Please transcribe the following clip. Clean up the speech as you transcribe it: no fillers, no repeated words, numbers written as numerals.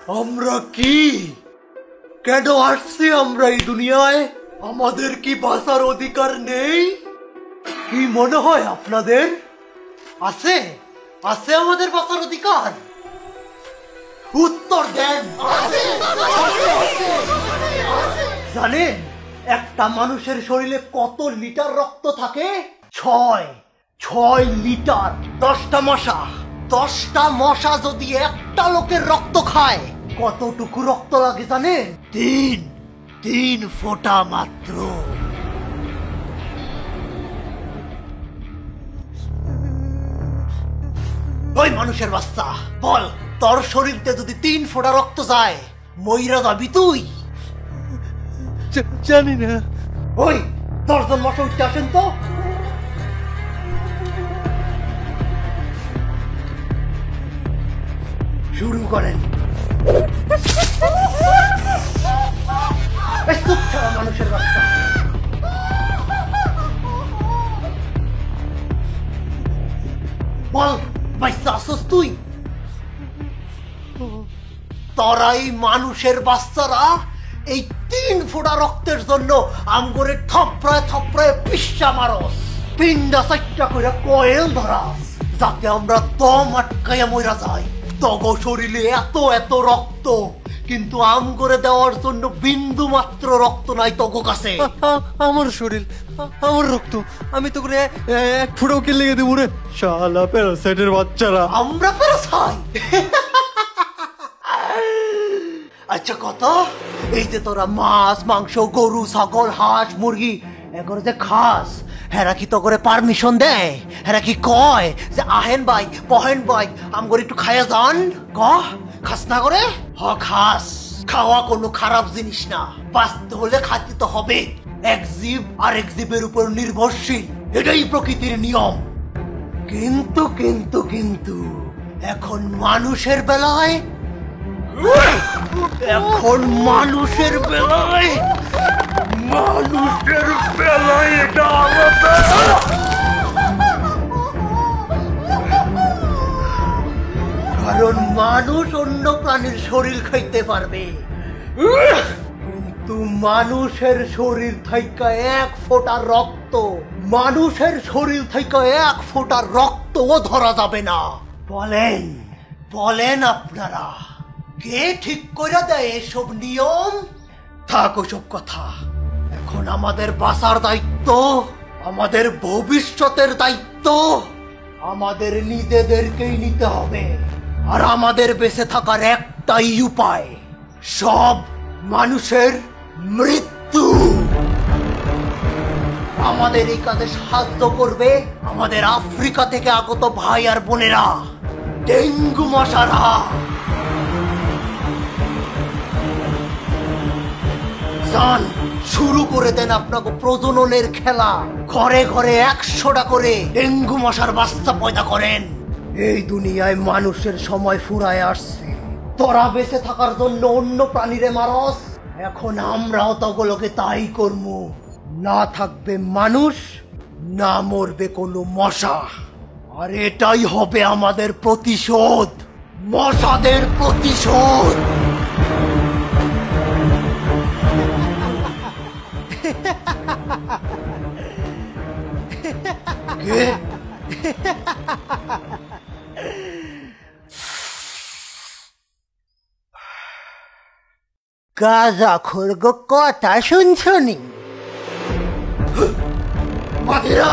আমরা কি কেন আসছি আমরা এই দুনিয়ায়? আমাদের কি বাঁচার অধিকার নেই? কি মনে হয় আপনাদের? আছে আছে আমাদের বাঁচার অধিকার? উত্তর দেন। জানেন একটা মানুষের শরীরে কত লিটার রক্ত থাকে? 6 লিটার। 10টা মশা যদি একটা লোকের রক্ত খায় কতটুকু রক্ত লাগে জানেন? তিন ফোঁটা মাত্র। ওই মানুষের বাচ্চা বল, তোর শরীরতে যদি 3 ফোঁটা রক্ত যায় মইরা যাবি তুই? জানি না। ওই 10 জন মশা উঠতে আসেন তো। শুরু করেন। মানুষের বাচ্চা বল, বাচ্চা আসস তুই? তোরাই মানুষের বাচ্চারা এই 3 ফোঁটা রক্তের জন্য আমগরে থপড়ায় পিসা মারস, পিন্ডা চারটা করে কয়েল ধরাস, যাতে আমরা দম আটকাইয়া মইরা যাই। তগো শরীরে এত রক্ত, কিন্তু আম করে দেওয়ার জন্য বিন্দু মাত্র রক্ত নাই তগো কাছে। আমার শরীর, আমার রক্ত, আমি তো করে 1 ফুটাও কে লেগে দেবো রে। শালা প্যারাসাইটের বাচ্চারা। আমরা প্যারাসাইট? আচ্ছা কত, এই যে তোরা মাছ মাংস গরু ছাগল হাঁস মুরগি এগুলো যে খাস, হেরা কি তো করে পারমিশন দেয়? হেরা কি কয় যে আহেন ভাই পহেন ভাই আমগরে একটু খাইয়া যান? খাস না করে? খাস। খাওয়া কোনো খারাপ জিনিস না, বাঁচতে হলে খাইতে তো হবে। এক জীব আরেক জীবের উপর নির্ভরশীল, এটাই প্রকৃতির নিয়ম। কিন্তু এখন মানুষের বেলায় এটা আলাদা। কারণ মানুষ অন্য প্রাণীর শরীর খাইতে পারবে, কিন্তু মানুষের শরীর থেকে 1 ফোঁটা রক্ত, মানুষের শরীর থেকে 1 ফোঁটা রক্তও ধরা যাবে না। বলেন আপনারা, কে ঠিক করে দেয় এসব নিয়ম? থাক ওসব কথা, এখন আমাদের বাঁচার দায়িত্ব, আমাদের ভবিষ্যতের দায়িত্ব আমাদের নিজেদেরকেই নিতে হবে। আর আমাদের বেঁচে থাকার একটাই উপায়, সব মানুষের মৃত্যু। আমাদের এই কাজে সাহায্য করবে আমাদের আফ্রিকা থেকে আগত ভাই আর বোনেরা, ডেঙ্গু মশারা। শুরু করে দেন আপনাকে প্রজননের খেলা, ঘরে ঘরে 100টা করে ডেঙ্গু মশার বাচ্চা পয়দা করেন। এই দুনিয়ায় মানুষের সময় ফুরায় আসছে, তোরা বেঁচে থাকার জন্য অন্য প্রাণীরে মারস, এখন আমরাও তগুলোকে তাই করবো। না থাকবে মানুষ, না মরবে কোনো মশা, আর এটাই হবে আমাদের প্রতিশোধ, মশাদের প্রতিশোধ। গাঁজাখোর গো কথা শুনছনি? মাদিরা